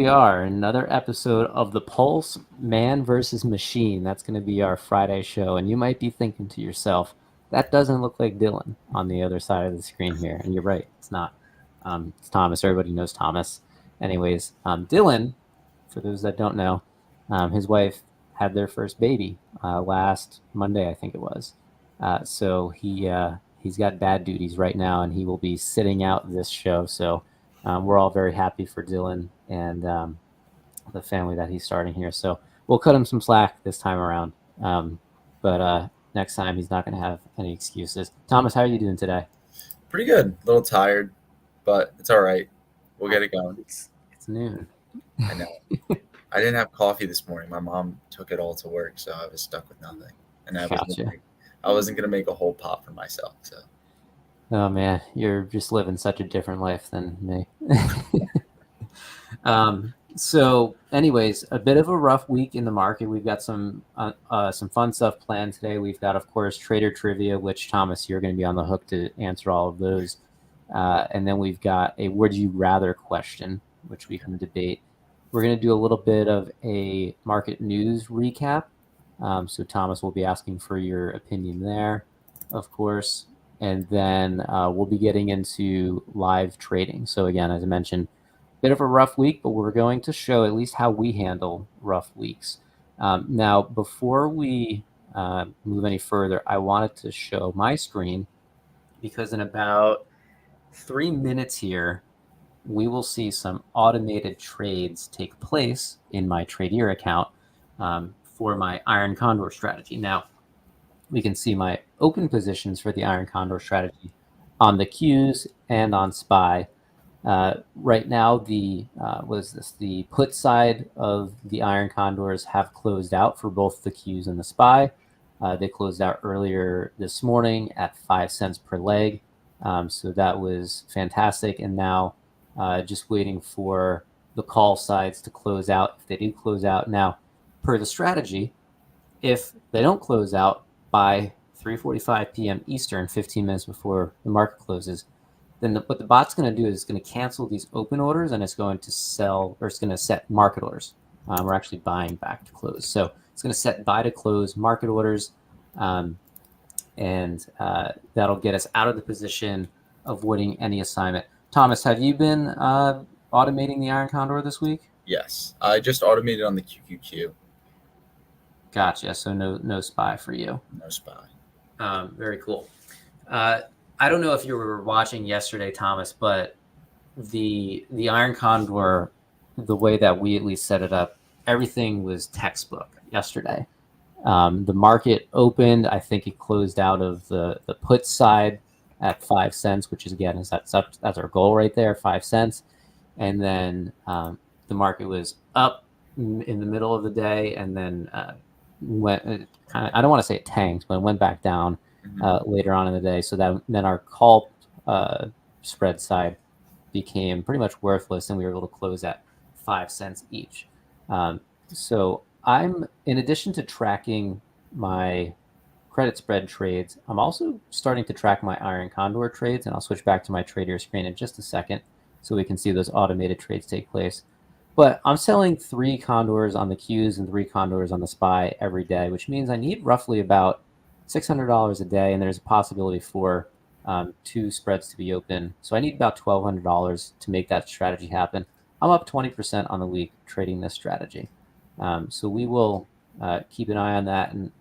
we are, another episode of The Pulse, Man versus Machine. That's going to be our Friday show. And you might be thinking to yourself, that doesn't look like Dillon on the other side of the screen here. And you're right, it's not. It's Thomas. Everybody knows Thomas. Anyways, Dillon, for those that don't know, his wife had their first baby last Monday, I think it was. So he's got dad duties right now, and he will be sitting out this show. So we're all very happy for Dillon and the family that he's starting here. So we'll cut him some slack this time around. But next time he's not going to have any excuses. Thomas, how are you doing today? Pretty good. A little tired, but it's all right. We'll get it going. It's noon. I know. I didn't have coffee this morning. My mom took it all to work, so I was stuck with nothing. And I wasn't going to make a whole pot for myself. So. Oh, man, you're just living such a different life than me. So anyways, a bit of a rough week in the market. We've got some fun stuff planned today. We've got, of course, trader trivia, which, Thomas, you're going to be on the hook to answer all of those. And then we've got a would you rather question, which we can debate. We're going to do a little bit of a market news recap. So Thomas will be asking for your opinion there, of course. And then we'll be getting into live trading. So again, as I mentioned, a bit of a rough week, but we're going to show at least how we handle rough weeks. Now, before we move any further, I wanted to show my screen because in about 3 minutes here, we will see some automated trades take place in my Tradier account for my Iron Condor strategy. Now, we can see my open positions for the Iron Condor strategy on the Qs and on SPY. Right now, the put side of the Iron Condors have closed out for both the Qs and the SPY. They closed out earlier this morning at 5 cents per leg. So that was fantastic. And now just waiting for the call sides to close out. If they do close out now, per the strategy, if they don't close out by 3:45 p.m. Eastern, 15 minutes before the market closes, then what the bot's going to do is it's going to cancel these open orders and it's going to sell, or it's going to set market orders. We're actually buying back to close. So it's going to set buy to close market orders, and that'll get us out of the position of avoiding any assignment. Thomas, have you been automating the Iron Condor this week? Yes. I just automated on the QQQ. Gotcha. So no SPY for you. No SPY. Very cool. I don't know if you were watching yesterday, Thomas, but the Iron Condor, the way that we at least set it up, everything was textbook yesterday. The market opened. I think it closed out of the put side at 5 cents, which is, again, that's our goal right there, 5 cents. And then the market was up in the middle of the day, and then went kind of, I don't want to say it tanked, but it went back down later on in the day. So then our call spread side became pretty much worthless, and we were able to close at 5 cents each. So I'm, in addition to tracking my credit spread trades, I'm also starting to track my Iron Condor trades, and I'll switch back to my Tradier screen in just a second so we can see those automated trades take place. But I'm selling 3 condors on the Qs and 3 condors on the SPY every day, which means I need roughly about $600 a day, and there's a possibility for 2 spreads to be open. So I need about $1,200 to make that strategy happen. I'm up 20% on the week trading this strategy. So we will keep an eye on that, and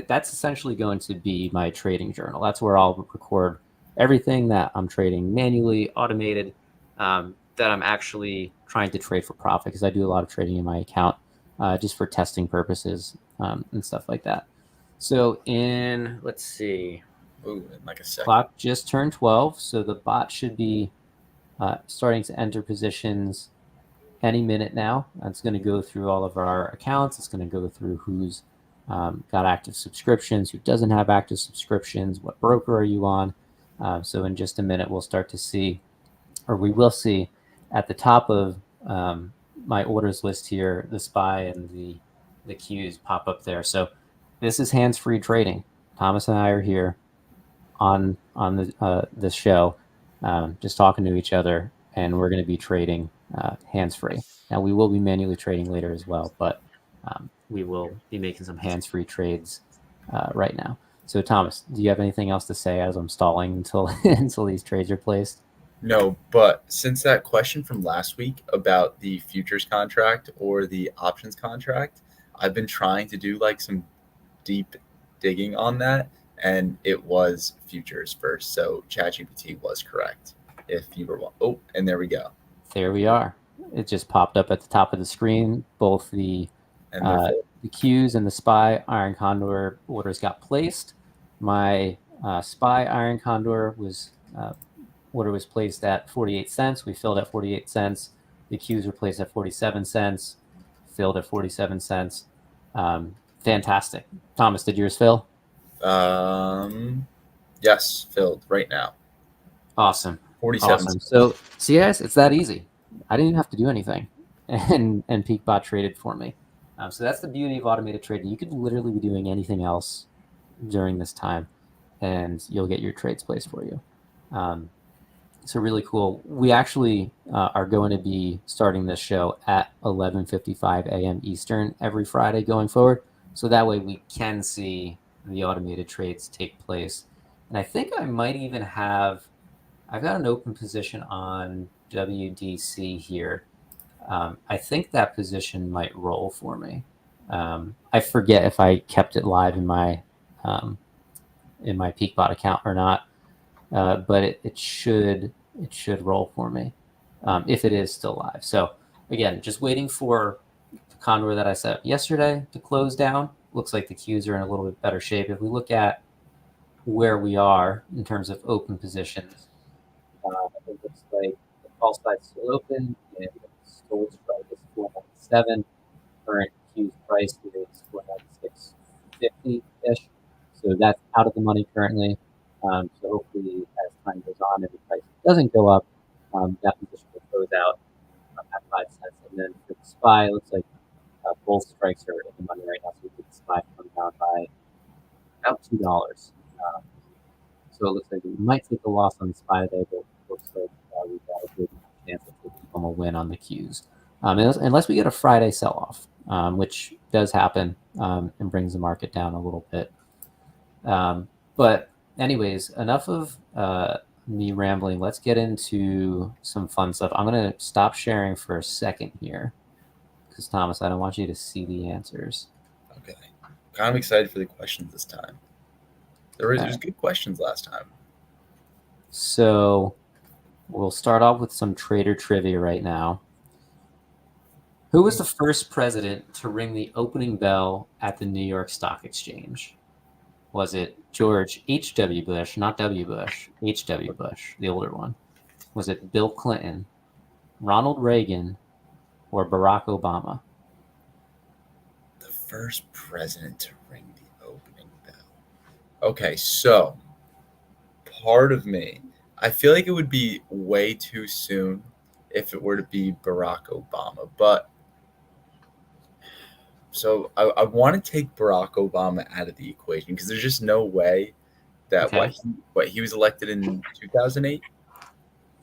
that's essentially going to be my trading journal. That's where I'll record everything that I'm trading manually, automated, that I'm actually trying to trade for profit, because I do a lot of trading in my account just for testing purposes and stuff like that. So let's see. Ooh, in like a second. Clock just turned 12, so the bot should be starting to enter positions any minute now. It's going to go through all of our accounts. It's going to go through who's got active subscriptions, who doesn't have active subscriptions, what broker are you on. So in just a minute, we'll start to see, or we will see at the top of my orders list here, the SPY and the Qs pop up there. So this is hands-free trading. Thomas and I are here on this show, just talking to each other, and we're going to be trading hands-free. Now, we will be manually trading later as well, but we will be making some hands-free trades right now. So, Thomas, do you have anything else to say as I'm stalling until until these trades are placed? No, but since that question from last week about the futures contract or the options contract, I've been trying to do like some deep digging on that, and it was futures first. So ChatGPT was correct. If you were, oh, and there we go. There we are. It just popped up at the top of the screen. Both the And they're full. the Qs and the SPY Iron Condor orders got placed. My SPY Iron Condor order was placed at 48 cents. We filled at 48 cents. The Qs were placed at 47 cents. Filled at 47 cents. Fantastic. Thomas, did yours fill? Yes, filled right now. Awesome. 47 Awesome. So, see, guys, it's that easy. I didn't even have to do anything, and PeakBot traded for me. So that's the beauty of automated trading. You could literally be doing anything else during this time, and you'll get your trades placed for you. So really cool. We actually are going to be starting this show at 11:55 a.m. Eastern every Friday going forward. So that way we can see the automated trades take place. And I think I might even have, I've got an open position on WDC here. I think that position might roll for me. I forget if I kept it live in my PeakBot account or not, but it should roll for me if it is still live. So again, just waiting for the condor that I set up yesterday to close down. Looks like the Qs are in a little bit better shape. If we look at where we are in terms of open positions, it looks like the call side's still open, and gold strike is 497. Current Q's price is 496.50 ish. So that's out of the money currently. So hopefully, as time goes on and the price doesn't go up, that position will close out at 5 cents. And then for the SPY, it looks like both strikes are in the money right now. So we could SPY come down by about $2. So it looks like we might take a loss on the SPY there, but it looks like we've got a good chance of taking home a win on the Qs. Unless we get a Friday sell-off, which does happen and brings the market down a little bit. But anyways, enough of me rambling. Let's get into some fun stuff. I'm going to stop sharing for a second here because, Thomas, I don't want you to see the answers. Okay. Kind of excited for the questions this time. There was good questions last time. So we'll start off with some trader trivia right now. Who was the first president to ring the opening bell at the New York Stock Exchange? Was it George H.W. Bush, not W. Bush, H.W. Bush, the older one? Was it Bill Clinton, Ronald Reagan, or Barack Obama? The first president to ring the opening bell. Okay, so part of me, I feel like it would be way too soon if it were to be Barack Obama, but so I want to take Barack Obama out of the equation because there's just no way that Okay. what he was elected in 2008.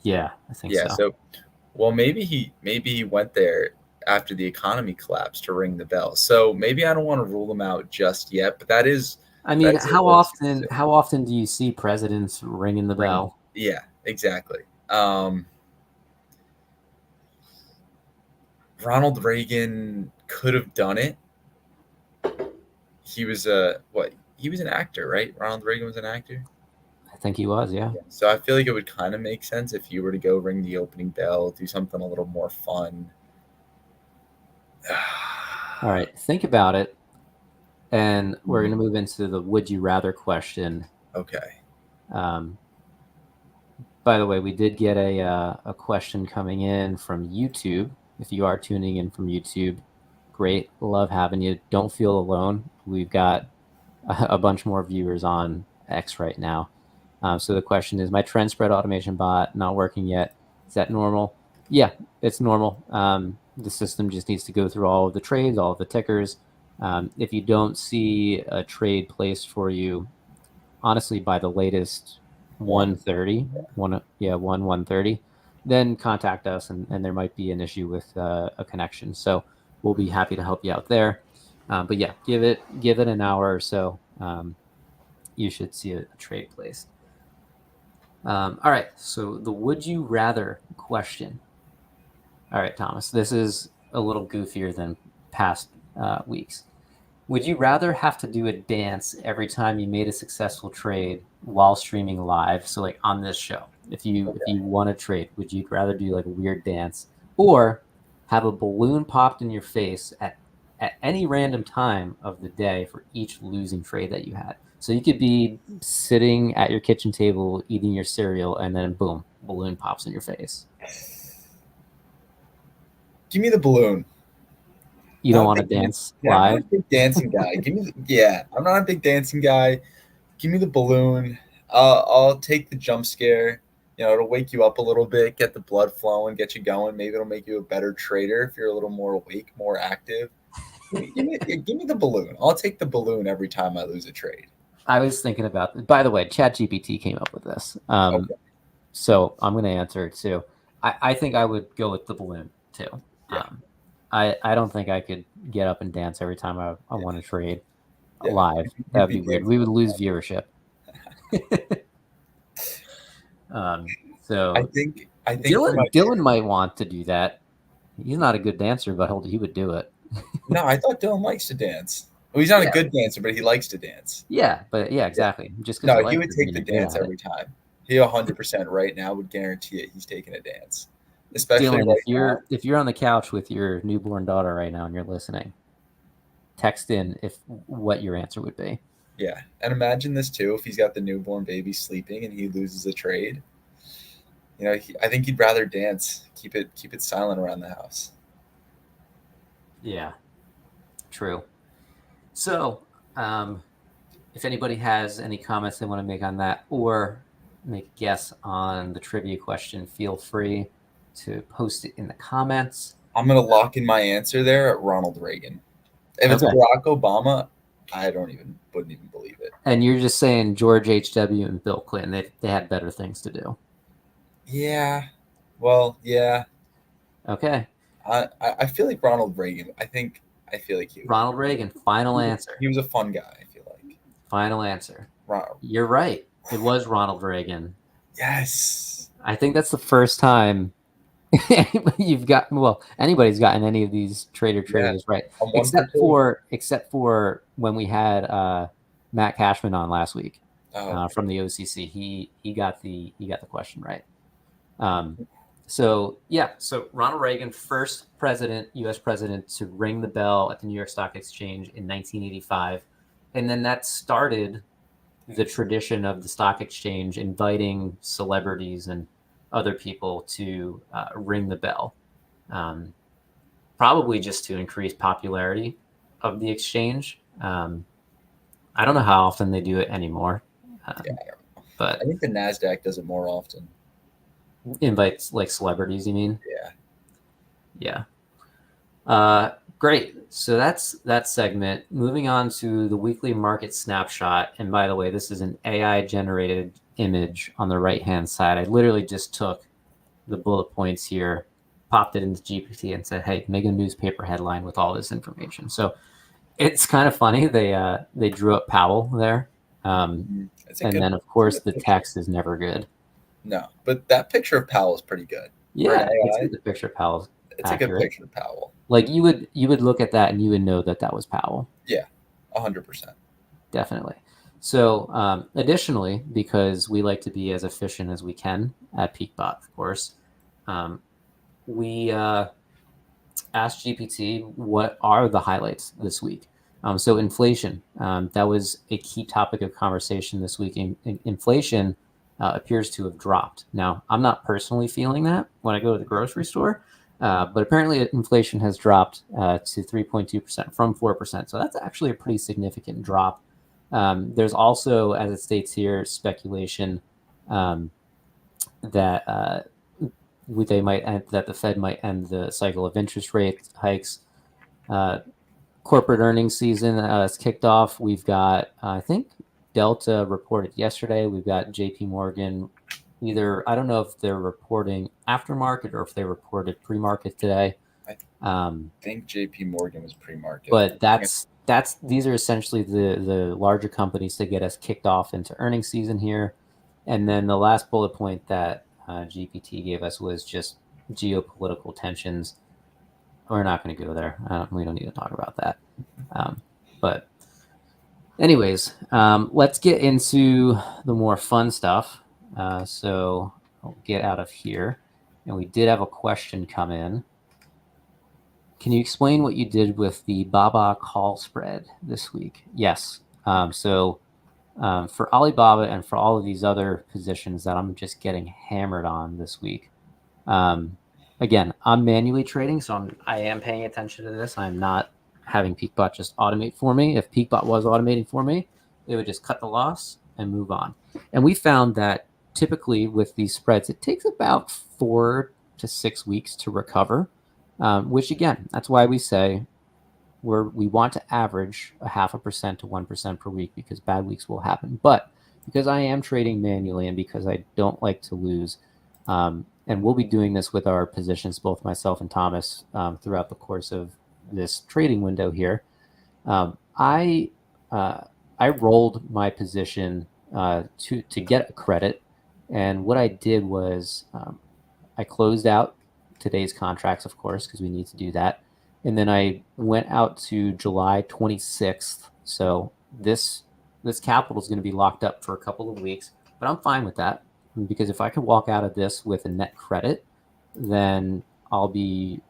Yeah, I think Yeah, so. so well maybe he went there after the economy collapsed to ring the bell. So maybe I don't want to rule him out just yet, but that is I mean, that is a how little too often soon. how often do you see presidents ringing the bell? Yeah, exactly. Ronald Reagan could have done it. He was he was an actor, right? Ronald Reagan was an actor. I think he was, yeah. So I feel like it would kind of make sense if you were to go ring the opening bell, do something a little more fun. All right, think about it. And we're going to move into the would you rather question. Okay. By the way, we did get a question coming in from YouTube. If you are tuning in from YouTube, great. Love having you. Don't feel alone. We've got a bunch more viewers on X right now. So the question is, my trend spread automation bot not working yet. Is that normal? Yeah, it's normal. The system just needs to go through all of the trades, all of the tickers. If you don't see a trade placed for you, honestly, by the latest 130, 130, then contact us, and there might be an issue with a connection. So we'll be happy to help you out there. But yeah, give it an hour or so. You should see a trade placed. All right, so the would you rather question. All right, Thomas, this is a little goofier than past weeks. Would you rather have to do a dance every time you made a successful trade while streaming live? So like on this show, if you won a trade, would you rather do like a weird dance, or have a balloon popped in your face at any random time of the day for each losing trade that you had? So you could be sitting at your kitchen table eating your cereal, and then boom, balloon pops in your face. Give me the balloon. You don't want to dance live? I'm live? not a big dancing guy. I'm not a big dancing guy. Give me the balloon. I'll take the jump scare. It'll wake you up a little bit, get the blood flowing, get you going. Maybe it'll make you a better trader if you're a little more awake, more active. Give me the balloon. I'll take the balloon every time I lose a trade. I was thinking about, by the way, ChatGPT came up with this. Okay. So I'm going to answer it too. I think I would go with the balloon too. Yeah. I don't think I could get up and dance every time I want to trade live. That'd be weird. We would lose viewership. So I think Dillon might want to do that. He's not a good dancer, but he would do it. No, I thought Dillon likes to dance. Well, he's not a good dancer, but he likes to dance. Yeah, but exactly. Just he would take the dance every time. He 100% right now would guarantee it. He's taking a dance. Especially Dylan, if you're on the couch with your newborn daughter right now and you're listening, text in what your answer would be. Yeah, and imagine this too: if he's got the newborn baby sleeping and he loses a trade, I think he'd rather dance. Keep it silent around the house. Yeah, true. So, if anybody has any comments they want to make on that, or make a guess on the trivia question, feel free to post it in the comments. I'm going to lock in my answer there at Ronald Reagan. If it's Barack Obama, I wouldn't even believe it. And you're just saying George H.W. and Bill Clinton, they had better things to do. Yeah. Well, yeah. Okay. I feel like Ronald Reagan. I feel like Ronald Reagan, final answer. He was a fun guy, I feel like. Final answer. You're right. It was Ronald Reagan. Yes. I think that's the first time anybody's gotten any of these traders right, except for when we had Matt Cashman on last week from the OCC. He got the question right. So Ronald Reagan, first U.S. president to ring the bell at the New York Stock Exchange in 1985, and then that started the tradition of the stock exchange inviting celebrities and other people to ring the bell, probably just to increase popularity of the exchange. I don't know how often they do it anymore, but I think the NASDAQ does it more often. Invites like celebrities, you mean? Yeah. Great. So that's that segment. Moving on to the weekly market snapshot. And by the way, this is an AI generated image on the right hand side. I literally just took the bullet points here, popped it into GPT and said, hey, make a newspaper headline with all this information. So it's kind of funny. They drew up Powell there. And then of course the text is never good. No, but that picture of Powell is pretty good. Yeah, it's the picture of Powell. It's a good picture of Powell. Like you would look at that and you would know that was Powell. Yeah, 100%. Definitely. So additionally, because we like to be as efficient as we can at PeakBot, of course, we asked GPT what are the highlights this week. So inflation, that was a key topic of conversation this week. Inflation appears to have dropped. Now, I'm not personally feeling that when I go to the grocery store, but apparently inflation has dropped to 3.2% from 4%. So that's actually a pretty significant drop. There's also, as it states here, speculation that that the Fed might end the cycle of interest rate hikes. Corporate earnings season has kicked off. We've got, I think, Delta reported yesterday. We've got JP Morgan either, I don't know if they're reporting aftermarket or if they reported pre-market today. I Um, think J.P. Morgan was pre-market. but these are essentially the larger companies to get us kicked off into earnings season here. And then the last bullet point that GPT gave us was just geopolitical tensions. We're not going to go there. We don't need to talk about that. But anyways, let's get into the more fun stuff. So I'll get out of here. And we did have a question come in. Can you explain what you did with the Baba call spread this week? Yes. For Alibaba and for all of these other positions that I'm just getting hammered on this week, again, I'm manually trading, so I am paying attention to this. I'm not having PeakBot just automate for me. If PeakBot was automating for me, it would just cut the loss and move on. And we found that typically with these spreads, it takes about 4 to 6 weeks to recover, which again, that's why we say we want to average a 0.5% to 1% per week because bad weeks will happen. But because I am trading manually and because I don't like to lose, and we'll be doing this with our positions, both myself and Thomas, throughout the course of this trading window here. I rolled my position to get a credit, and what I did was I closed out today's contracts, of course, because we need to do that, and then I went out to July 26th. So this capital is going to be locked up for a couple of weeks, but I'm fine with that because if I can walk out of this with a net credit, then I'll be,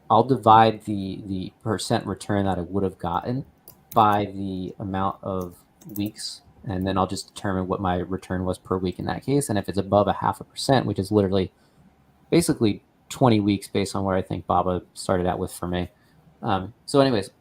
I'll divide the percent return that I would have gotten by the amount of weeks, and then I'll just determine what my return was per week in that case. And if it's above a 0.5%, which is literally basically 20 weeks based on where I think Baba started out with for me. So anyways,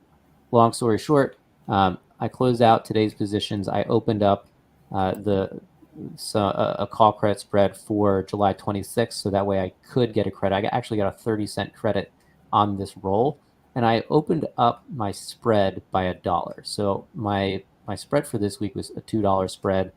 long story short, I closed out today's positions. I opened up a call credit spread for July 26th, so that way I could get a credit. I actually got a 30-cent credit on this roll, and I opened up my spread by $1. So my spread for this week was a $2 spread.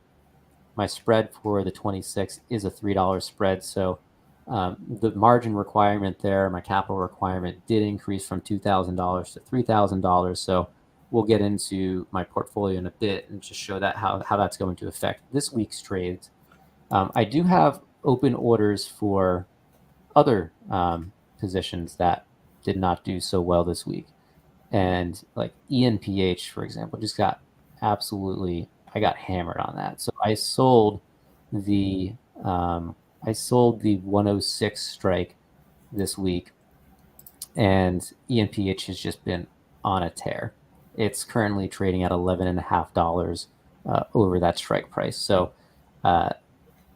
My spread for the 26th is a $3 spread. So the margin requirement there, my capital requirement, did increase from $2,000 to $3,000. So we'll get into my portfolio in a bit and just show that how that's going to affect this week's trades. I do have open orders for other positions that did not do so well this week. And like ENPH, for example, just got I got hammered on that. So the I sold the 106 strike this week, and ENPH has just been on a tear. It's currently trading at $11.50 over that strike price. So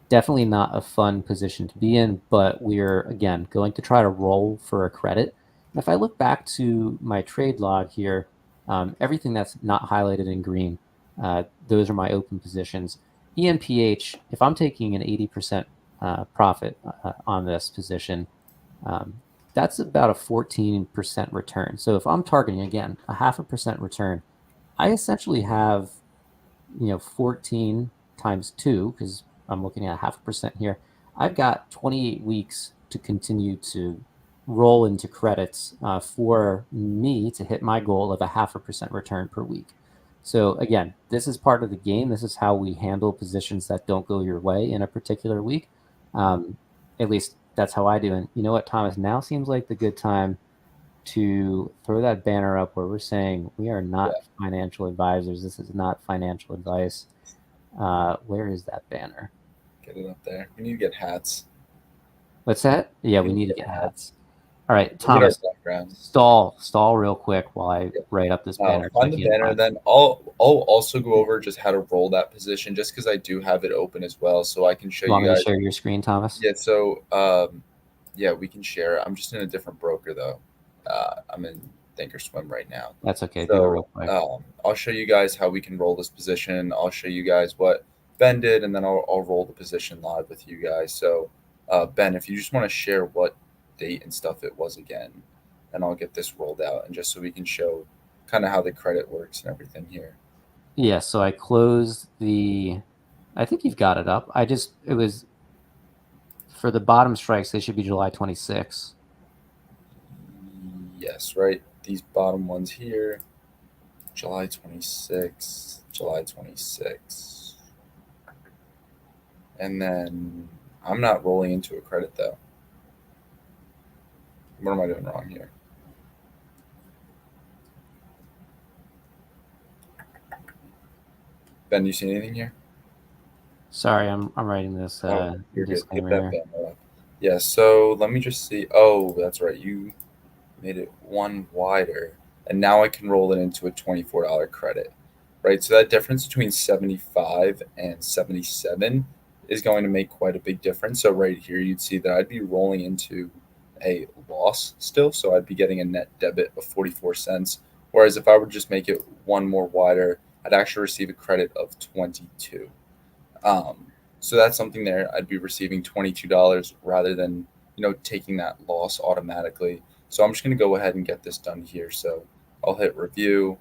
definitely not a fun position to be in, but we're, again, going to try to roll for a credit. And if I look back to my trade log here, everything that's not highlighted in green, those are my open positions. ENPH, if I'm taking an 80% profit on this position, that's about a 14% return. So if I'm targeting, again, a 0.5% return, I essentially have, 14 times 2, because I'm looking at 0.5% here. I've got 28 weeks to continue to roll into credits for me to hit my goal of a 0.5% return per week. So again, this is part of the game. This is how we handle positions that don't go your way in a particular week. At least that's how I do. And you know what, Thomas? Now seems like the good time to throw that banner up where we're saying we are not financial advisors. This is not financial advice. Where is that banner? Get it up there. We need to get hats. What's that? Yeah, we need to get hats. All right, Thomas, stall real quick while I write up this banner. Find the banner, then I'll also go over just how to roll that position, just because I do have it open as well, so I can show you guys. Want me to share your screen, Thomas? Yeah. So, yeah, we can share. I'm just in a different broker though. I'm in Thinkorswim right now. That's okay. So, do it real quick. I'll show you guys how we can roll this position. I'll show you guys what Ben did, and then I'll roll the position live with you guys. So, Ben, if you just want to share what date and stuff it was again, and I'll get this rolled out, and just so we can show kind of how the credit works and everything here. Yeah, so I closed the I think you've got it up. It was for the bottom strikes. They should be July 26th. Yes, right. These bottom ones here, July 26th, July 26th. And then I'm not rolling into a credit though. What am I doing wrong here? Ben, you see anything here? Sorry, I'm writing this You're good. Get disclaimer that here. banner up. Yeah, so let me just see. Oh, that's right. You made it one wider. And now I can roll it into a $24 credit. Right? So that difference between 75 and 77 is going to make quite a big difference. So right here you'd see that I'd be rolling into a loss still. So I'd be getting a net debit of 44 cents. Whereas if I would just make it one more wider, I'd actually receive a credit of 22. Um, so that's something there. I'd be receiving $22 rather than taking that loss automatically. So I'm just going to go ahead and get this done here. So I'll hit review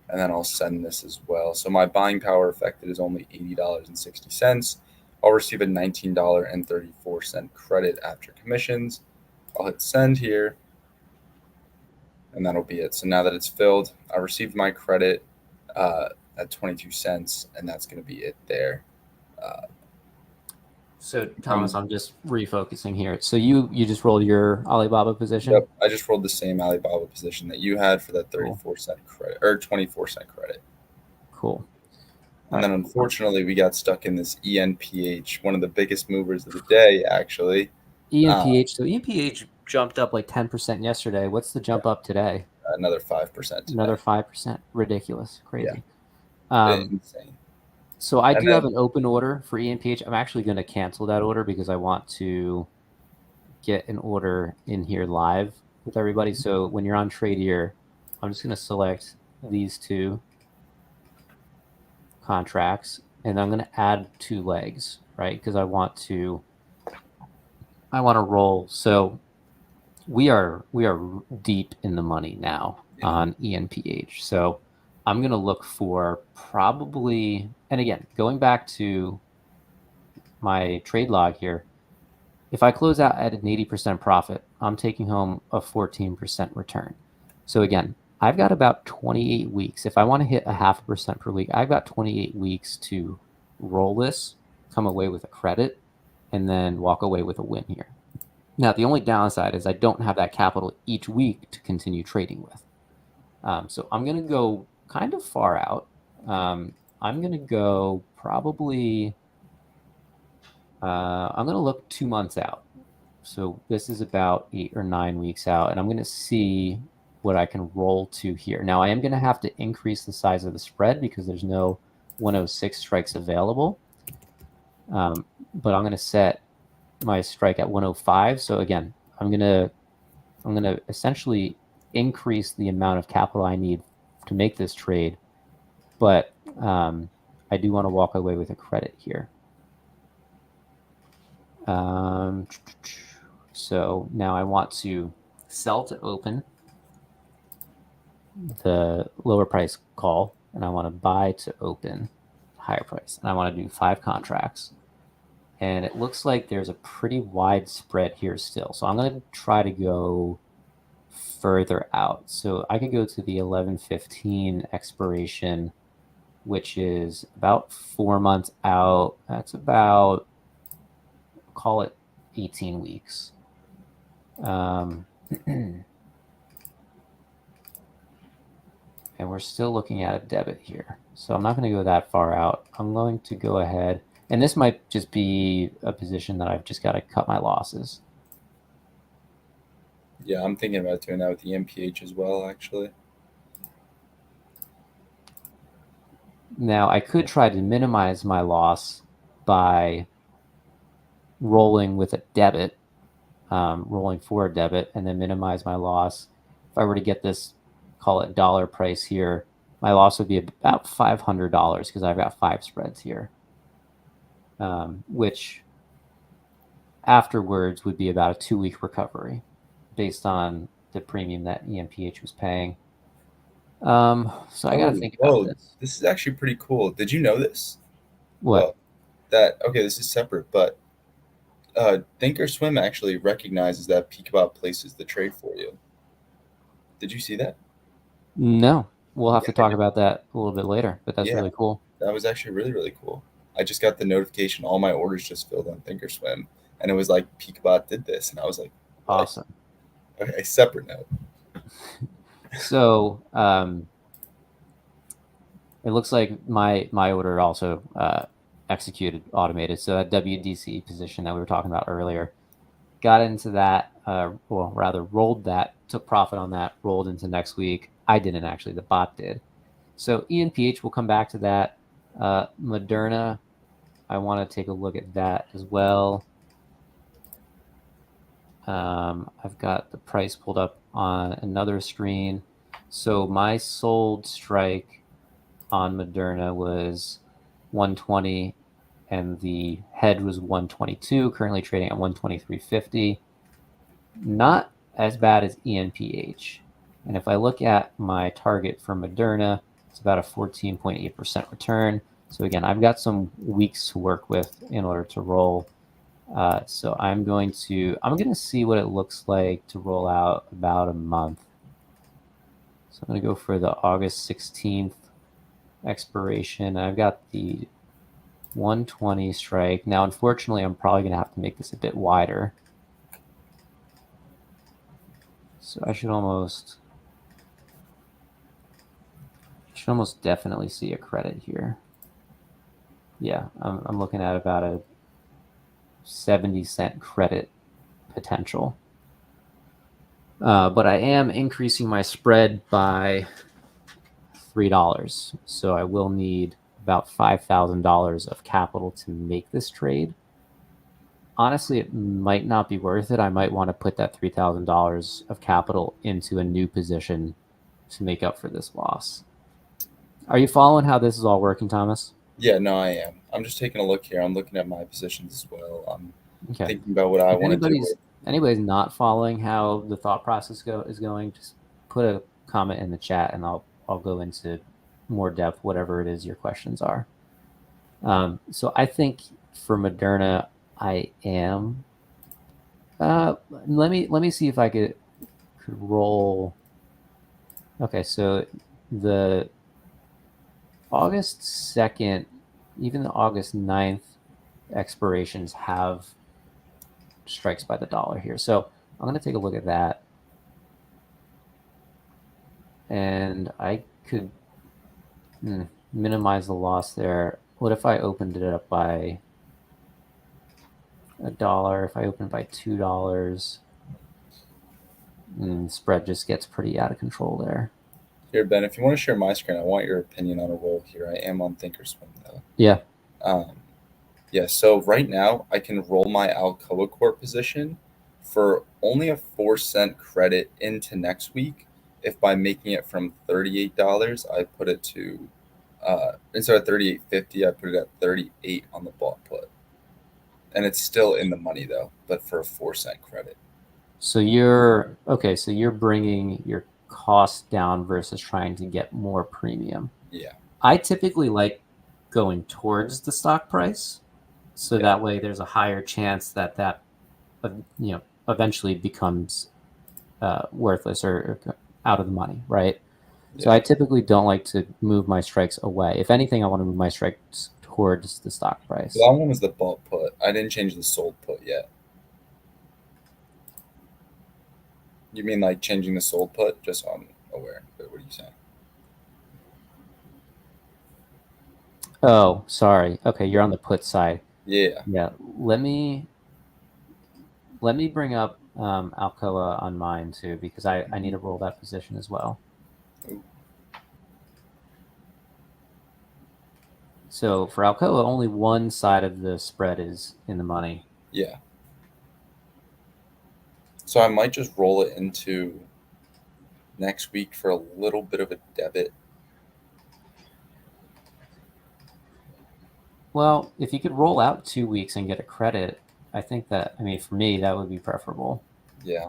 and then I'll send this as well. So my buying power affected is only $80.60. I'll receive a $19.34 credit after commissions. I'll hit send here and that'll be it. So now that it's filled, I received my credit at 22 cents and that's going to be it there. So Thomas, I'm just refocusing here. So you just rolled your Alibaba position. Yep, I just rolled the same Alibaba position that you had for that 34-cent credit or 24-cent credit. Cool. And then unfortunately, we got stuck in this ENPH, one of the biggest movers of the day, actually. ENPH. So ENPH jumped up like 10% yesterday. What's the jump up today? Another 5%. Another 5%. Ridiculous. Crazy. Insane. So I do have an open order for ENPH. I'm actually going to cancel that order because I want to get an order in here live with everybody. So when you're on Tradier, I'm just going to select these two contracts and I'm going to add 2 legs, right? Because I want to roll. So we are deep in the money now on ENPH. So I'm going to look for probably, and again, going back to my trade log here, if I close out at an 80% profit, I'm taking home a 14% return. So again, I've got about 28 weeks. If I want to hit a 0.5% per week, I've got 28 weeks to roll this, come away with a credit, and then walk away with a win here. Now, the only downside is I don't have that capital each week to continue trading with. So I'm going to go kind of far out. I'm going to go probably, I'm going to look 2 months out. So this is about 8 or 9 weeks out, and I'm going to see what I can roll to here. Now, I am going to have to increase the size of the spread because there's no 106 strikes available. But I'm going to set my strike at 105. So again, I'm going to essentially increase the amount of capital I need to make this trade, but I do want to walk away with a credit here. So now I want to sell to open the lower price call, and I want to buy to open higher price, and I want to do 5 contracts. And it looks like there's a pretty wide spread here still. So I'm going to try to go further out. So I could go to the 11/15 expiration, which is about 4 months out. That's about, call it 18 weeks. And we're still looking at a debit here. So I'm not going to go that far out. I'm going to go ahead. And this might just be a position that I've just got to cut my losses. Yeah, I'm thinking about doing that with the MPH as well, actually. Now, I could try to minimize my loss by rolling with a debit, rolling for a debit, and then minimize my loss. If I were to get this, call it dollar price here, my loss would be about $500 because I've got 5 spreads here, which afterwards would be about a 2-week recovery based on the premium that EMPH was paying. So I got to think about this. This is actually pretty cool. Did you know this? What? that okay, this is separate, but Thinkorswim actually recognizes that PeakBot places the trade for you. Did you see that? No, we'll have Yeah, to talk about that a little bit later, but that's yeah, really cool. that was actually really really cool. I just got the notification. All my orders just filled on Thinkorswim, and it was like PeakBot did this, and I was like, what? Awesome. Okay, separate note. So it looks like my order also executed automated. So that WDC position that we were talking about earlier, got into that, well, rather rolled that, took profit on that, rolled into next week. I didn't actually, the bot did. So ENPH, we'll come back to that. Moderna, I want to take a look at that as well. I've got the price pulled up on another screen. So my sold strike on Moderna was 120 and the head was 122, currently trading at 123.50. Not as bad as ENPH. And if I look at my target for Moderna, it's about a 14.8% return. So again, I've got some weeks to work with in order to roll. So I'm going to see what it looks like to roll out about a month. So I'm going to go for the August 16th expiration. I've got the 120 strike. Now, unfortunately, I'm probably going to have to make this a bit wider. So I should almost definitely see a credit here. Yeah, I'm looking at about a 70-cent credit potential. But I am increasing my spread by $3. So I will need about $5,000 of capital to make this trade. Honestly, it might not be worth it. I might want to put that $3,000 of capital into a new position to make up for this loss. Are you following how this is all working, Thomas? Yeah, no, I am. I'm just taking a look here. I'm looking at my positions as well. I'm Okay. thinking about what I If want to do. anybody's not following how the thought process is going, just put a comment in the chat, and I'll go into more depth, whatever it is your questions are. So I think for Moderna, I am. Let me see if I could roll. Okay, so the August 2nd, even the August 9th expirations have strikes by the dollar here. So I'm going to take a look at that. And I could minimize the loss there. What if I opened it up by $1? If I open by $2, spread just gets pretty out of control there. Here, Ben, if you want to share my screen, I want your opinion on a roll here. I am on Thinkorswim, though. Yeah. Yeah, so right now I can roll my Alcoa Corp position for only a 4-cent credit into next week if by making it from $38, I put it to, instead of $38.50, I put it at 38 on the bought put. And it's still in the money, though, but for a 4-cent credit. So you're bringing your cost down versus trying to get more premium. Yeah. I typically like going towards the stock price, so that way there's a higher chance that eventually becomes worthless or out of the money, right? Yeah. So I typically don't like to move my strikes away. If anything, I want to move my strikes towards the stock price. That one was the bought put. I didn't change the sold put yet. You mean like changing the sold put? Just so I'm aware. But what are you saying? Oh, sorry. Okay, you're on the put side. Yeah. Yeah. Let me bring up Alcoa on mine too, because I need to roll that position as well. Ooh. So for Alcoa, only one side of the spread is in the money. Yeah. So I might just roll it into next week for a little bit of a debit. Well, if you could roll out 2 weeks and get a credit, I think that, for me, that would be preferable. Yeah.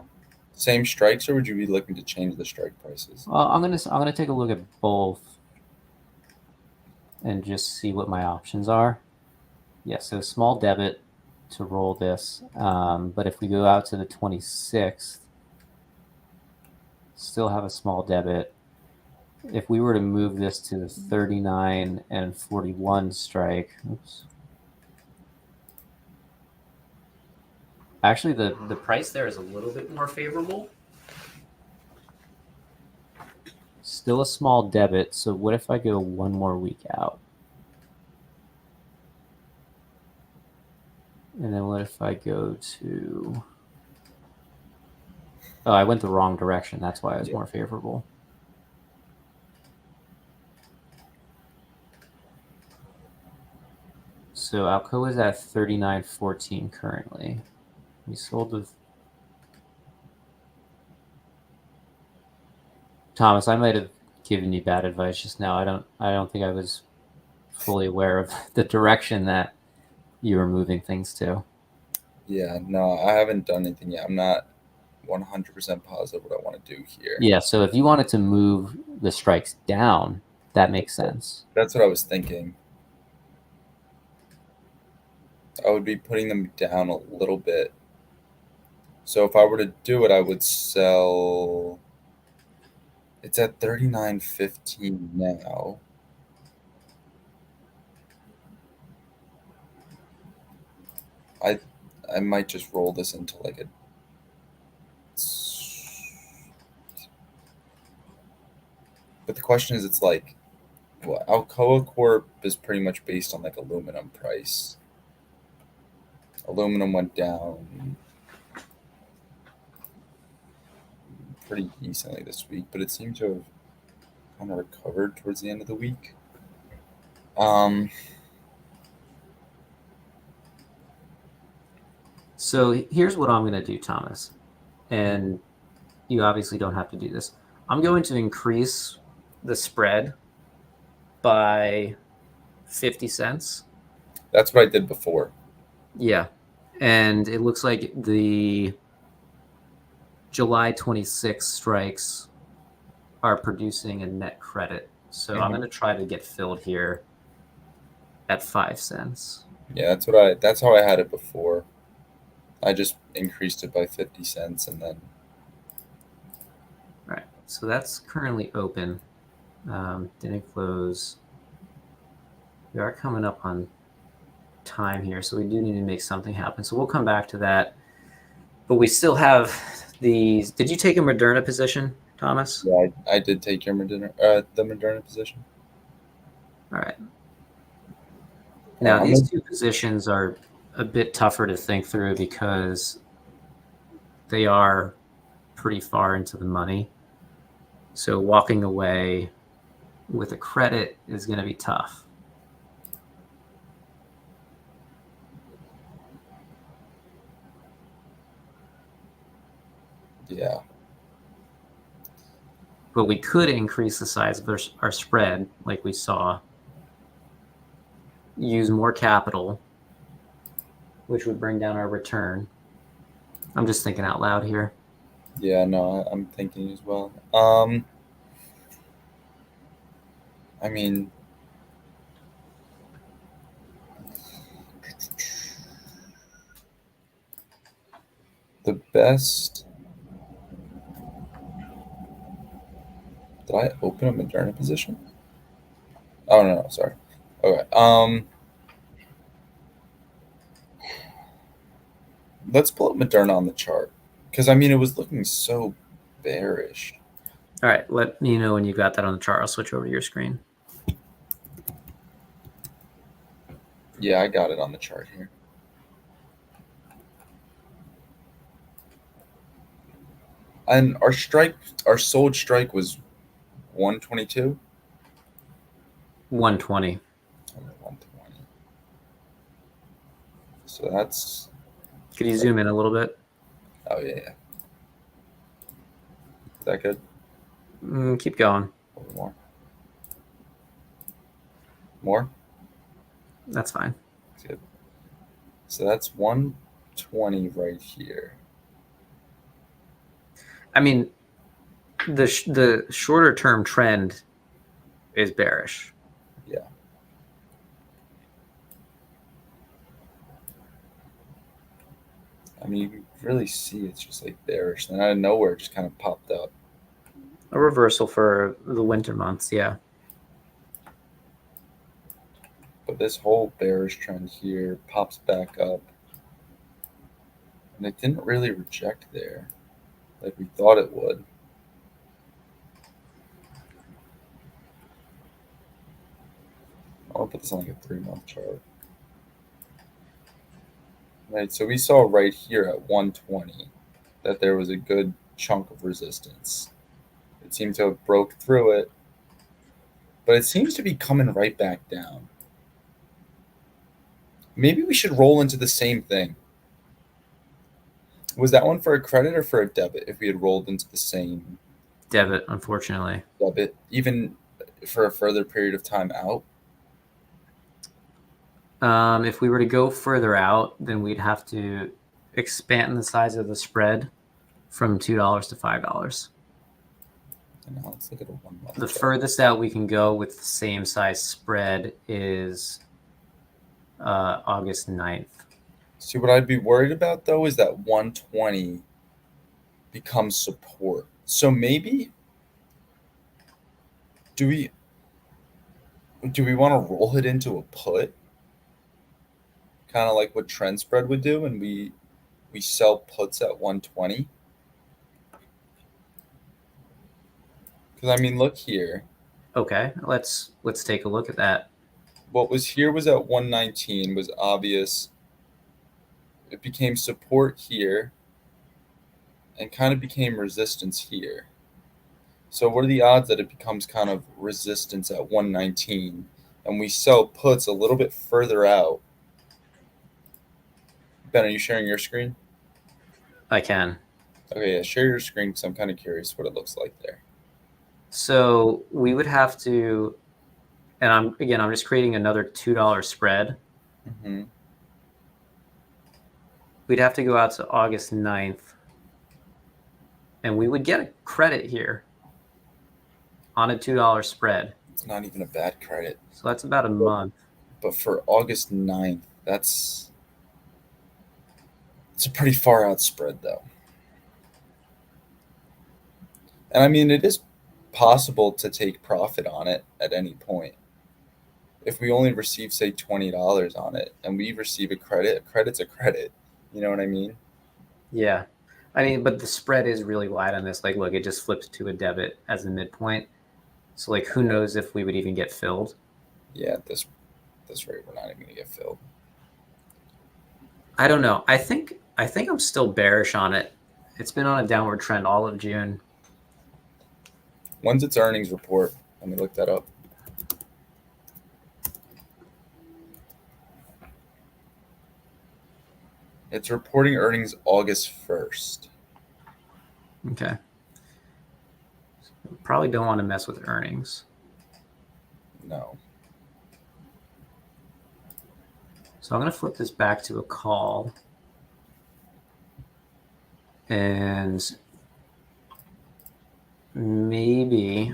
Same strikes, or would you be looking to change the strike prices? Well, I'm gonna take a look at both and just see what my options are. Yeah, so small debit to roll this. But if we go out to the 26th, still have a small debit. If we were to move this to the 39 and 41 strike, oops. Actually, the price there is a little bit more favorable. Still a small debit. So what if I go one more week out? And then what if I go to... Oh, I went the wrong direction. That's why it was more favorable. So Alcoa is at 39.14 currently. We sold with... Thomas, I might have given you bad advice just now. I don't think I was fully aware of the direction that you were moving things to. Yeah, no, I haven't done anything yet. I'm not 100% positive what I want to do here. Yeah, so if you wanted to move the strikes down, that makes sense. That's what I was thinking. I would be putting them down a little bit. So if I were to do it, I would sell. It's at 39.15 now. I might just roll this into like a. But the question is, it's like, well, Alcoa Corp is pretty much based on like aluminum price. Aluminum went down pretty decently this week, but it seemed to have kind of recovered towards the end of the week. So here's what I'm going to do, Thomas. And you obviously don't have to do this. I'm going to increase the spread by 50 cents. That's what I did before. Yeah. And it looks like the July 26 strikes are producing a net credit. So I'm going to try to get filled here at 5 cents. Yeah, that's how I had it before. I just increased it by 50 cents and then. All right. So that's currently open. Didn't close. We are coming up on time here, so we do need to make something happen. So we'll come back to that. But we still have these. Did you take a Moderna position, Thomas? Yeah, I did take the Moderna position. All right. Now, these two positions are a bit tougher to think through because they are pretty far into the money. So walking away with a credit is going to be tough. Yeah. But we could increase the size of our spread, like we saw, use more capital, which would bring down our return. I'm just thinking out loud here. Yeah, no, I'm thinking as well. I mean, the best. Did I open a Moderna position? Oh no, sorry. Okay. Let's pull up Moderna on the chart because I mean it was looking so bearish. All right, let me know when you've got that on the chart. I'll switch over to your screen. Yeah, I got it on the chart here. And our sold strike was 122. 120. 120. So that's. Could you zoom in a little bit? Oh yeah. Is that good? Keep going. A little more. More? That's fine. That's good. So that's 120 right here. I mean, the shorter term trend is bearish. Yeah. mean, you can really see it's just like bearish. Then out of nowhere, it just kind of popped up. A reversal for the winter months, yeah. But this whole bearish trend here pops back up. And it didn't really reject there like we thought it would. I'll put this on like a 3-month chart. Right, so we saw right here at 120 that there was a good chunk of resistance. It seemed to have broke through it, but it seems to be coming right back down. Maybe we should roll into the same thing. Was that one for a credit or for a debit if we had rolled into the same Debit, unfortunately. debit, even for a further period of time out? If we were to go further out, then we'd have to expand the size of the spread from $2 to $5. And now let's look at a 1-month The chart. furthest out we can go with the same size spread is August 9th. See, what I'd be worried about though is that 120 becomes support. So maybe do we want to roll it into a put? Kind of like what trend spread would do, and we sell puts at 120. Because I mean, look here. Okay, let's take a look at that. What was here was at 119 was obvious. It became support here and kind of became resistance here. So what are the odds that it becomes kind of resistance at 119 and we sell puts a little bit further out? Ben, are you sharing your screen? I can. Okay, yeah, share your screen because I'm kind of curious what it looks like there. So we would have to, and I'm just creating another $2 spread. Mm-hmm. We'd have to go out to August 9th, and we would get a credit here on a $2 spread. It's not even a bad credit. So that's about a month. But for August 9th, it's a pretty far out spread though. And I mean, it is possible to take profit on it at any point. If we only receive, say, $20 on it and we receive a credit's a credit. You know what I mean? Yeah. I mean, but the spread is really wide on this. Like, look, it just flipped to a debit as a midpoint. So, like, who knows if we would even get filled? Yeah, at this rate, we're not even going to get filled. I don't know. I think I'm still bearish on it. It's been on a downward trend all of June. When's its earnings report? Let me look that up. It's reporting earnings August 1st. Okay. Probably don't want to mess with earnings. No. So I'm going to flip this back to a call. And maybe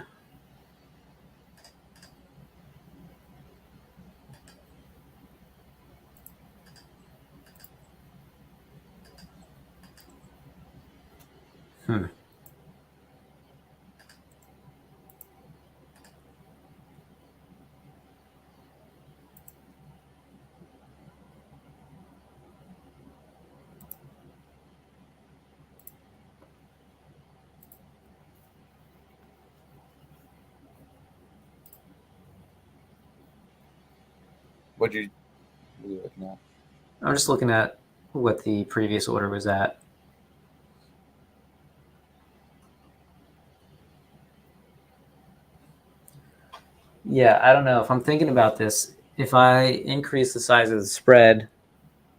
What are you looking at? I'm just looking at what the previous order was at. Yeah, I don't know. If I'm thinking about this, if I increase the size of the spread,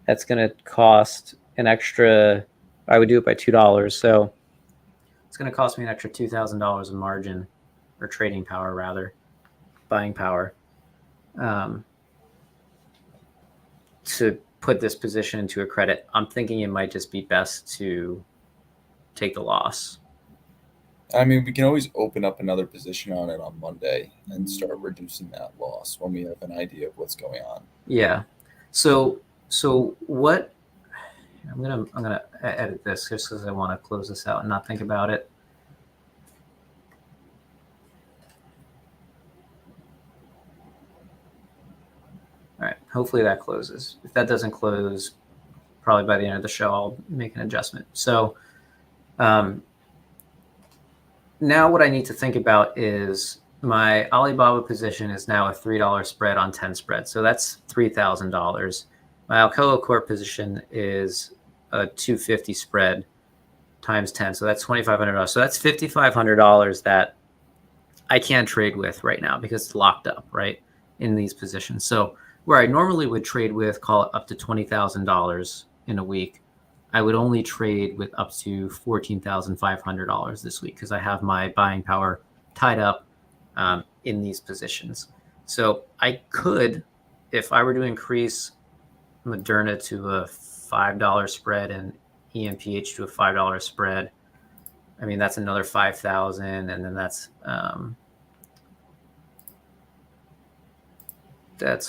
that's going to cost an extra, I would do it by $2. So it's going to cost me an extra $2,000 in margin, or trading power, rather, buying power, to put this position into a credit. I'm thinking it might just be best to take the loss. I mean, we can always open up another position on it on Monday and start reducing that loss when we have an idea of what's going on. Yeah. So what I'm gonna edit this just because I want to close this out and not think about it. All right, hopefully that closes. If that doesn't close, probably by the end of the show, I'll make an adjustment. So now what I need to think about is my Alibaba position is now a $3 spread on 10 spread. So that's $3,000. My Alcoa Corp position is a 250 spread times 10. So that's $2,500. So that's $5,500 that I can't trade with right now because it's locked up, right, in these positions. So where I normally would trade with, call it up to $20,000 in a week, I would only trade with up to $14,500 this week because I have my buying power tied up in these positions. So I could, if I were to increase Moderna to a $5 spread and EMPH to a $5 spread, I mean, that's another 5,000, and then that's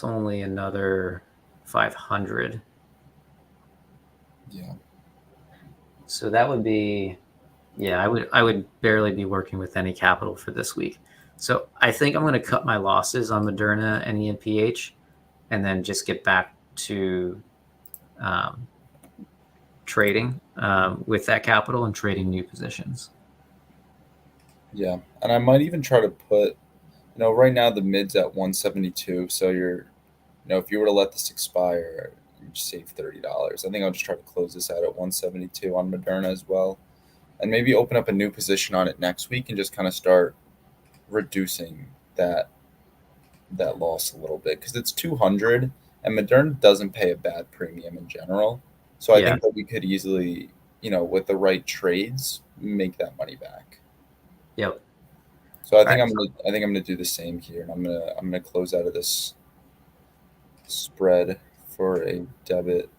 only another 500. Yeah. So that would be, yeah, I would barely be working with any capital for this week. So I think I'm going to cut my losses on Moderna and EMPH, and then just get back to trading with that capital and trading new positions. Yeah, and I might even try to put, right now the mid's at 172, so if you were to let this expire, you save $30. I think I'll just try to close this out at 172 on Moderna as well, and maybe open up a new position on it next week and just kind of start reducing that loss a little bit because it's 200, and Moderna doesn't pay a bad premium in general. So I Yeah. think that we could easily, with the right trades, make that money back. Yep. So I Right. think I'm gonna do the same here, and I'm gonna close out of this spread for a debit.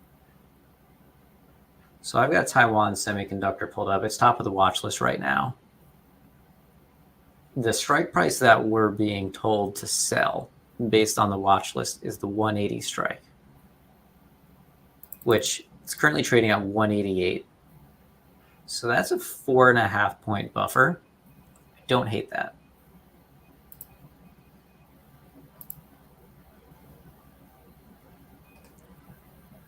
So I've got Taiwan Semiconductor pulled up. It's top of the watch list right now. The strike price that we're being told to sell based on the watch list is the 180 strike, which is currently trading at 188. So that's a 4.5 point buffer. I don't hate that.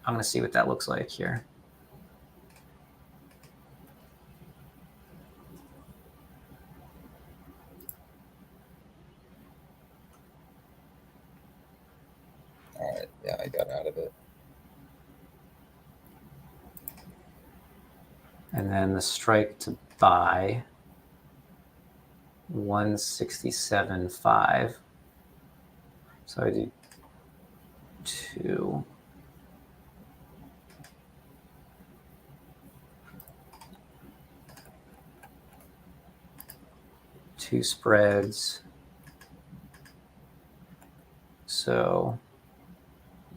I'm going to see what that looks like here. All right, yeah, I got out of it. And then the strike to buy 167.5. So I do 2. Two spreads. So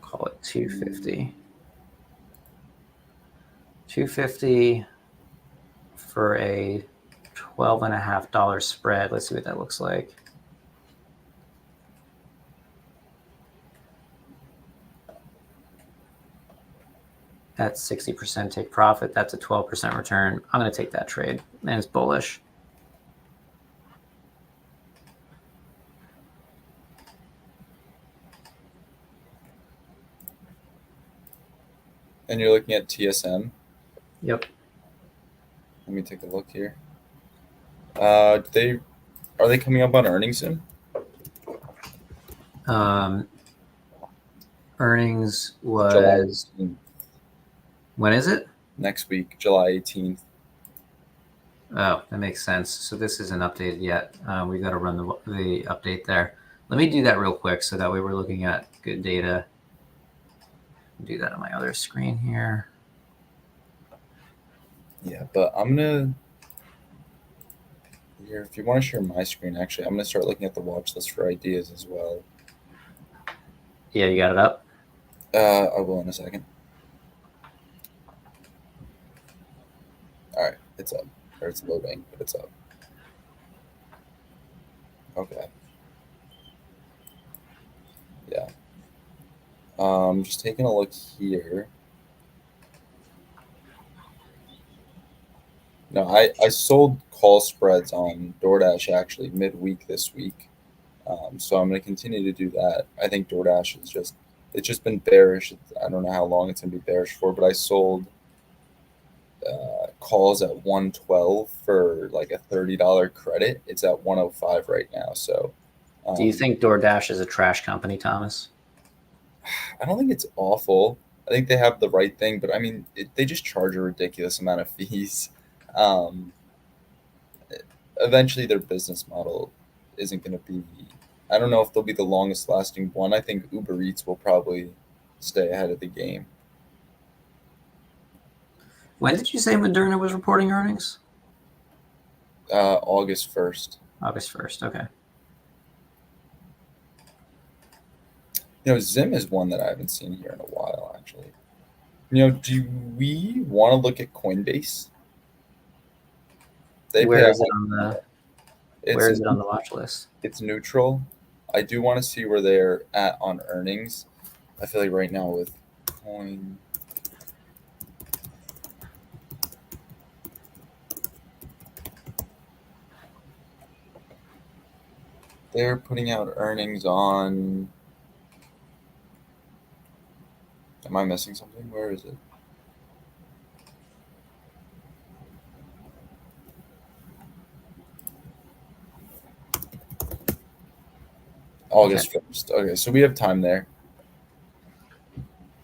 call it 250. 250 for a $12.50 spread. Let's see what that looks like. That's 60% take profit. That's a 12% return. I'm going to take that trade, and it's bullish. And you're looking at TSM. Yep. Let me take a look here. Are they coming up on earnings soon? Earnings July was 18th. When is it? Next week, July 18th. Oh, that makes sense. So this isn't updated yet. We've got to run the update there. Let me do that real quick so that way we're looking at good data. Do that on my other screen here. Yeah, but I'm gonna. Here, if you want to share my screen, actually, I'm gonna start looking at the watch list for ideas as well. Yeah, you got it up? I will in a second. All right, it's up. Or it's loading, but it's up. Okay. Yeah. Just taking a look here. No, I sold call spreads on DoorDash actually midweek this week. So I'm going to continue to do that. I think DoorDash is it's just been bearish. I don't know how long it's going to be bearish for, but I sold calls at 112 for like a $30 credit. It's at 105 right now. So do you think DoorDash is a trash company, Thomas? I don't think it's awful. I think they have the right thing, but I mean, they just charge a ridiculous amount of fees. Um, Eventually, their business model isn't going to be. I don't know if they'll be the longest lasting one. I think Uber Eats will probably stay ahead of the game. When did you say Moderna was reporting earnings? August 1st. August 1st. Okay. Zim is one that I haven't seen here in a while, actually. Do we want to look at Coinbase? Where is it on the watch list? It's neutral. I do want to see where they're at on earnings. I feel like right now with Coin. They're putting out earnings on. Am I missing something? Where is it? August 1st. Okay, so we have time there.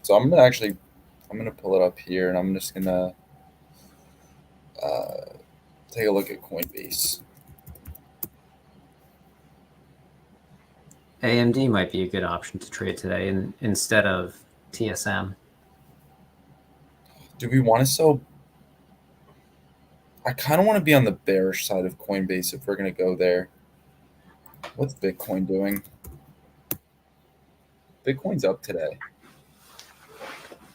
So I'm gonna pull it up here, and I'm just gonna take a look at Coinbase. AMD might be a good option to trade today instead of TSM. Do we want to sell? I kind of want to be on the bearish side of Coinbase if we're gonna go there. What's Bitcoin doing? Bitcoin's up today.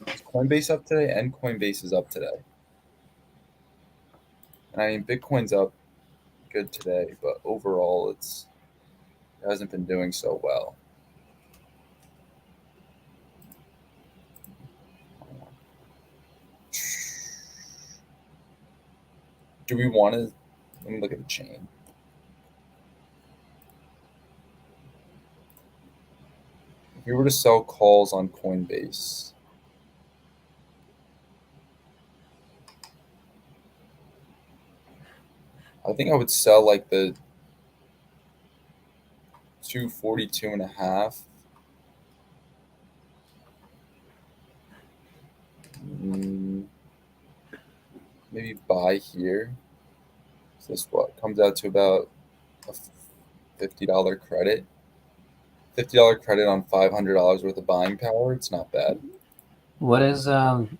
Is Coinbase up today? And Coinbase is up today. And I mean, Bitcoin's up good today, but overall it hasn't been doing so well. Do we want to? Let me look at the chain. If you were to sell calls on Coinbase, I think I would sell like the 242.5. Maybe buy here. So this what comes out to about a $50 credit. $50 credit on $500 worth of buying power. It's not bad. What is I'm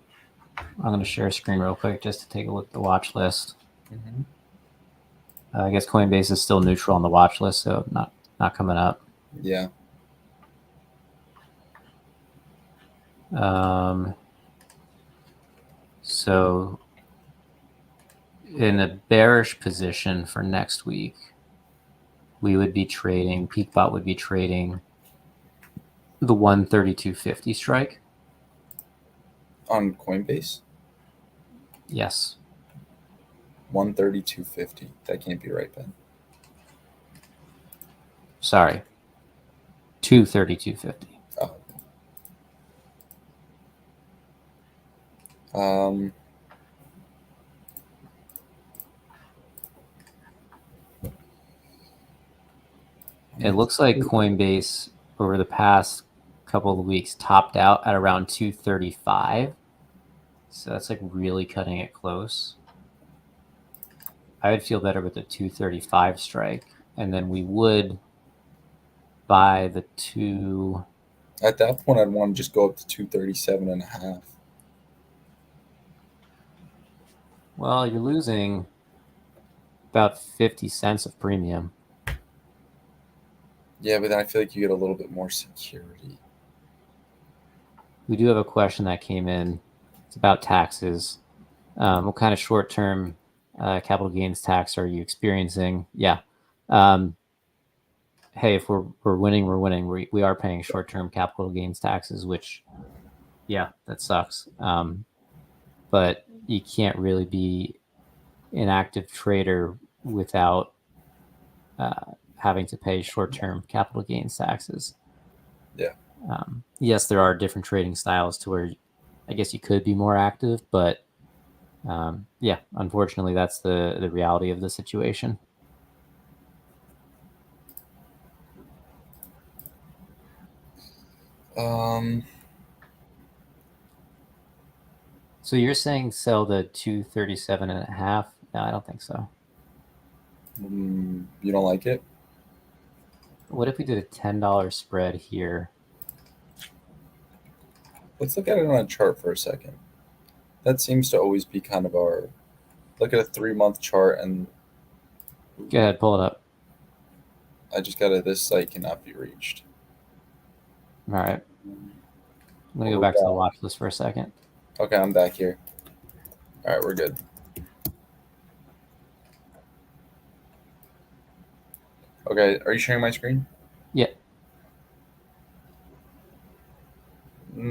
going to share a screen real quick just to take a look at the watch list. Mm-hmm. I guess Coinbase is still neutral on the watch list, so not coming up. Yeah. So in a bearish position for next week, we would be trading, PeakBot would be trading the 132.50 strike. On Coinbase? Yes. 132.50. That can't be right, Ben. Sorry. 232.50. Oh. It looks like Coinbase over the past couple of weeks topped out at around 235. So that's like really cutting it close. I would feel better with the 235 strike. And then we would buy the two. At that point, I'd want to just go up to 237.5. Well, you're losing about 50 cents of premium. Yeah, but then I feel like you get a little bit more security. We do have a question that came in. It's about taxes. What kind of short-term capital gains tax are you experiencing? Yeah. Hey, if we're winning, we're winning. We are paying short-term capital gains taxes, which, yeah, that sucks. But you can't really be an active trader without having to pay short-term capital gains taxes. Yeah. Yes, there are different trading styles to where I guess you could be more active, but yeah, unfortunately, that's the reality of the situation. So you're saying sell the 237.5? No, I don't think so. You don't like it? What if we did a $10 spread here? Let's look at it on a chart for a second. That seems to always be kind of our look at a 3-month chart, and Go ahead, pull it up. I just got it. This site cannot be reached. All right. I'm going to go We're back to the back. watch list for a second. Okay, I'm back here. All right, we're good. Okay, are you sharing my screen? Yeah. I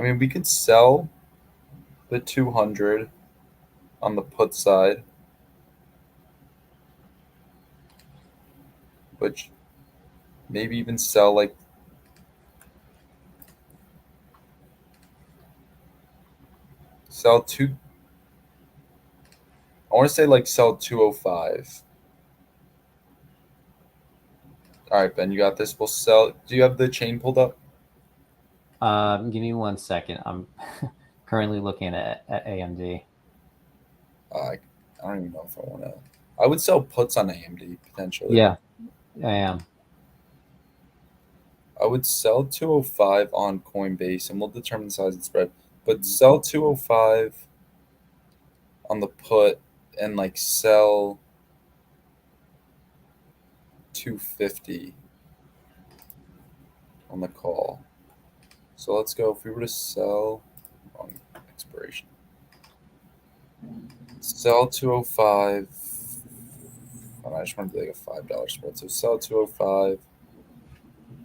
mean, we could sell the 200 on the put side, which maybe even sell like sell two. I want to say like sell 205. All right, Ben, you got this. We'll sell. Do you have the chain pulled up? Give me 1 second. I'm currently looking at AMD. I don't even know if I want to. I would sell puts on AMD potentially. Yeah, I am. I would sell 205 on Coinbase, and we'll determine the size and spread. But sell 205 on the put, and like sell 250 on the call. So let's go. If we were to sell on expiration, sell 205. I just want to do like a $5 spread. So sell 205,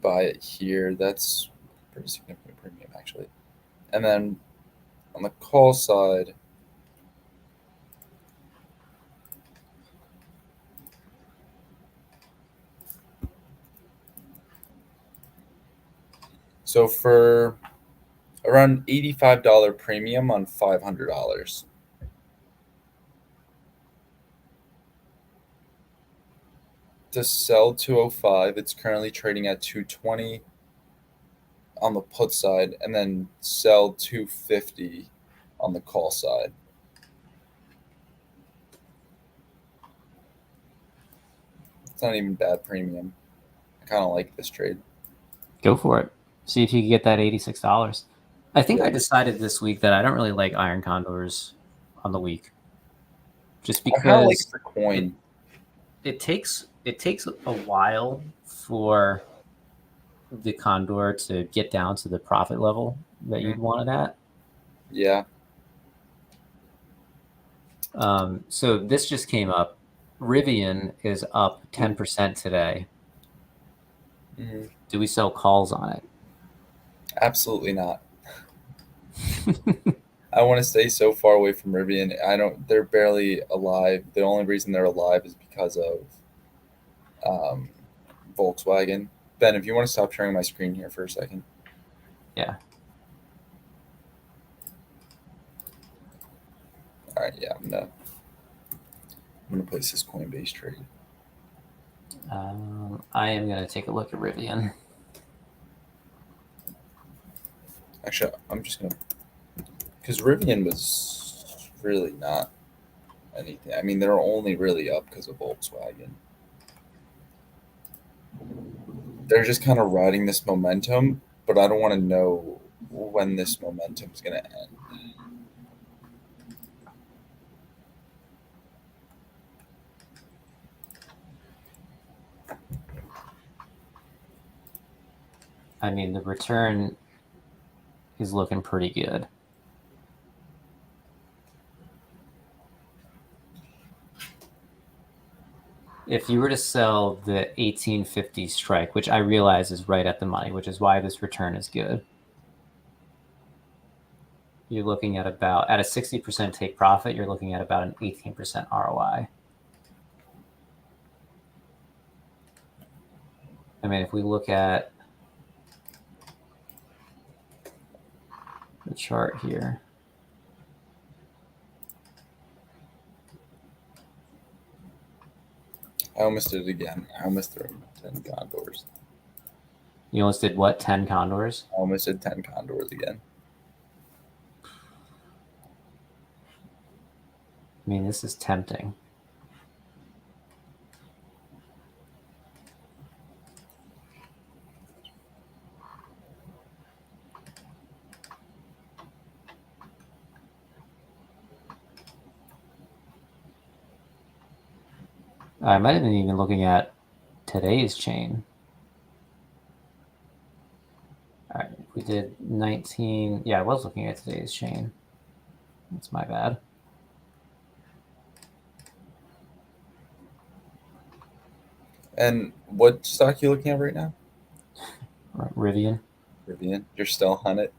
buy it here. That's pretty significant premium actually. And then on the call side, so for around $85 premium on $500. To sell 205, it's currently trading at 220 on the put side, and then sell 250 on the call side. It's not even bad premium. I kind of like this trade. Go for it. See if you can get that $86. I think Yeah. I decided this week that I don't really like iron condors on the week, just I kind of like because the coin. it takes a while for the condor to get down to the profit level that you'd want it at. Yeah. So this just came up. Rivian is up 10% today. Mhm. Do we sell calls on it? Absolutely not. I want to stay so far away from Rivian. I don't. They're barely alive. The only reason they're alive is because of um, Volkswagen. Ben, if you want to stop sharing my screen here for a second. Yeah. All right. Yeah. I'm gonna place this Coinbase trade. I am going to take a look at Rivian. Actually, I'm just gonna because Rivian was really not anything. I mean, they're only really up because of Volkswagen. They're just kind of riding this momentum, but I don't want to know when this momentum is going to end. I mean, the return is looking pretty good. If you were to sell the 1850 strike, which I realize is right at the money, which is why this return is good. you're looking at about, at a 60% take profit, you're looking at about an 18% ROI. I mean, if we look at the chart here, I almost did it again. I almost threw 10 condors. you almost did what? 10 condors? I almost did 10 condors again. I mean, this is tempting. I might have been even looking at today's chain. All right, we did 19. Yeah, I was looking at today's chain. That's my bad. And what stock you looking at right now? Rivian. Rivian. You're still on it?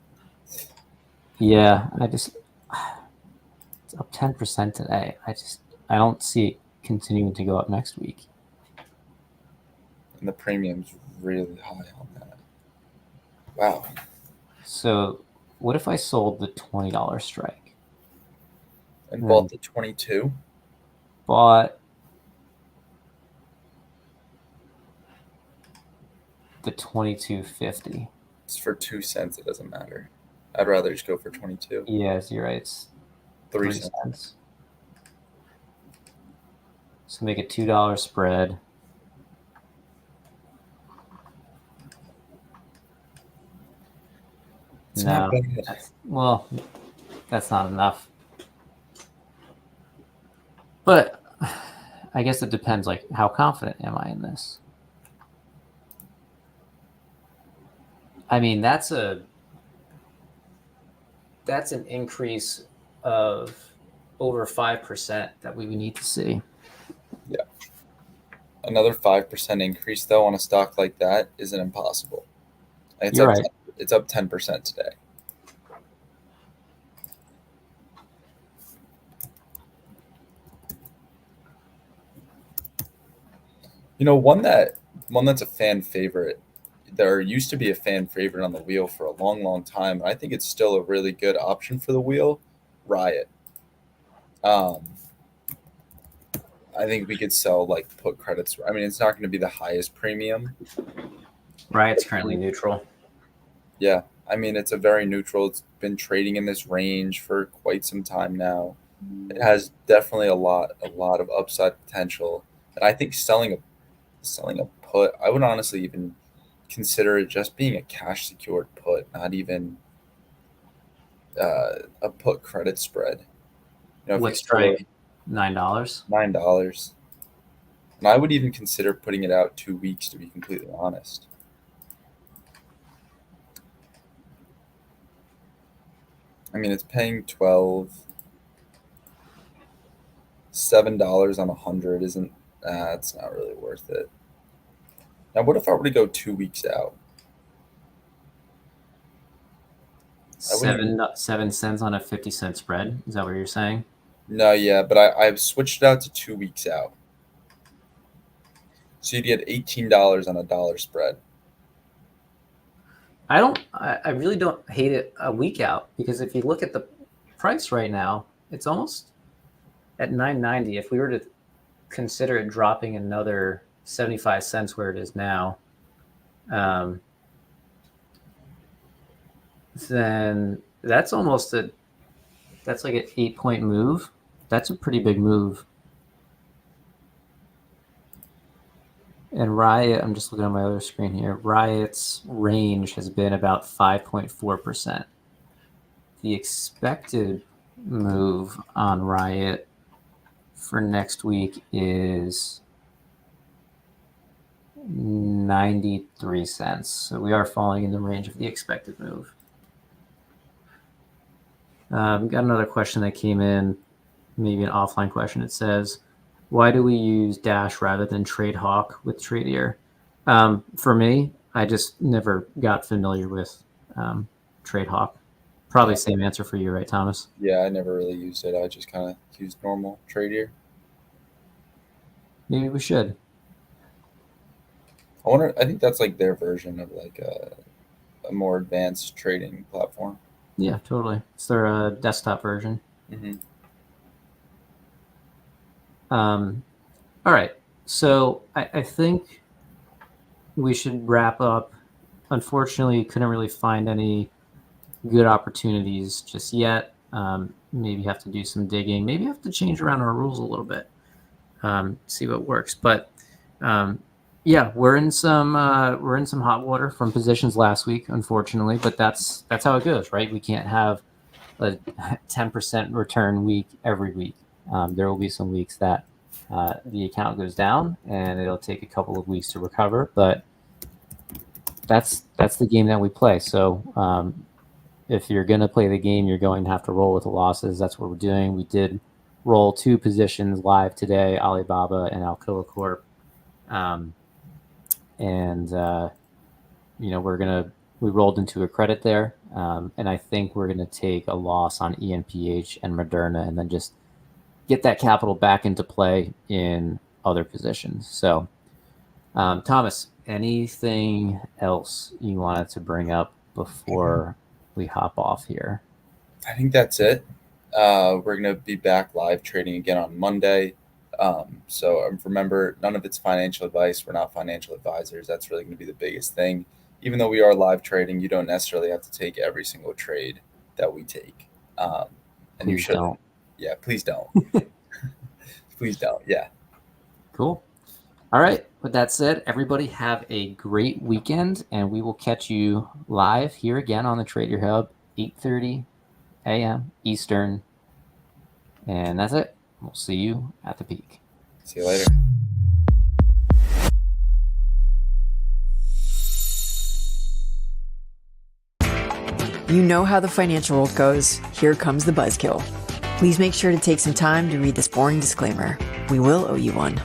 Yeah, it's up 10% today. I don't see it continuing to go up next week. And the premium's really high on that. Wow. So what if I sold the $20 strike? And bought the 22? Bought the 22.50. It's for 2 cents. It doesn't matter. I'd rather just go for 22. Yes, you're right. It's 3 cents. cents. So make a $2 spread. It's No, not bad. that's not enough. But I guess it depends, like, how confident am I in this? I mean, that's an increase of over 5% that we would need to see. Yeah. Another 5% increase, though, on a stock like that isn't impossible. You're right. It's up 10% today. You know, one that's a fan favorite. There used to be a fan favorite on the wheel for a long, long time. I think it's still a really good option for the wheel. Riot. I think we could sell like put credits. I mean, it's not going to be the highest premium. Riot's currently neutral. Yeah, I mean, it's a very neutral. It's been trading in this range for quite some time now. It has definitely a lot of upside potential. And I think selling a put, I would honestly even consider it just being a cash secured put, not even a put credit spread. You know, if What it's strike? $9. $9, and I would even consider putting it out 2 weeks to be completely honest. I mean, it's paying $7 on 100 isn't. It's not really worth it. Now, what if I were to go 2 weeks out? 7 cents on a 50-cent spread. Is that what you're saying? No, yeah, but I've switched it out to 2 weeks out. So you'd get $18 on a dollar spread. I really don't hate it a week out, because if you look at the price right now, it's almost at $9.90. If we were to consider it dropping another 75 cents where it is now, then that's like an 8-point move. That's a pretty big move. And Riot, I'm just looking at my other screen here. Riot's range has been about 5.4%. The expected move on Riot for next week is 93 cents. So we are falling in the range of the expected move. We got another question that came in, maybe an offline question. It says, why do we use Dash rather than TradeHawk with Tradier? For me, I just never got familiar with TradeHawk. Probably same answer for you, right, Thomas? Yeah, I never really used it. I just kind of used normal Tradier. Maybe we should. I wonder. I think that's like their version of like a more advanced trading platform. Yeah, totally. It's their desktop version. Mm-hmm. All right. So I think we should wrap up. Unfortunately, couldn't really find any good opportunities just yet. Maybe have to do some digging. Maybe have to change around our rules a little bit. See what works. But yeah, we're in some hot water from positions last week, unfortunately. But that's how it goes, right? We can't have a 10% return week every week. There will be some weeks that the account goes down, and it'll take a couple of weeks to recover. But that's the game that we play. So if you're going to play the game, you're going to have to roll with the losses. That's what we're doing. We did roll 2 positions live today, Alibaba and Alcoa Corp. We rolled into a credit there. And I think we're going to take a loss on ENPH and Moderna and then just get that capital back into play in other positions. So, Thomas, anything else you wanted to bring up before we hop off here? I think that's it. We're going to be back live trading again on Monday. So remember, none of it's financial advice. We're not financial advisors. That's really going to be the biggest thing. Even though we are live trading, you don't necessarily have to take every single trade that we take. And please you should. Don't. Yeah, please don't. Please don't. Yeah. Cool. All right. With that said, everybody have a great weekend, and we will catch you live here again on the Trader Hub, 8:30 a.m. Eastern. And that's it. We'll see you at the peak. See you later. You know how the financial world goes. Here comes the buzzkill. Please make sure to take some time to read this boring disclaimer. We will owe you one.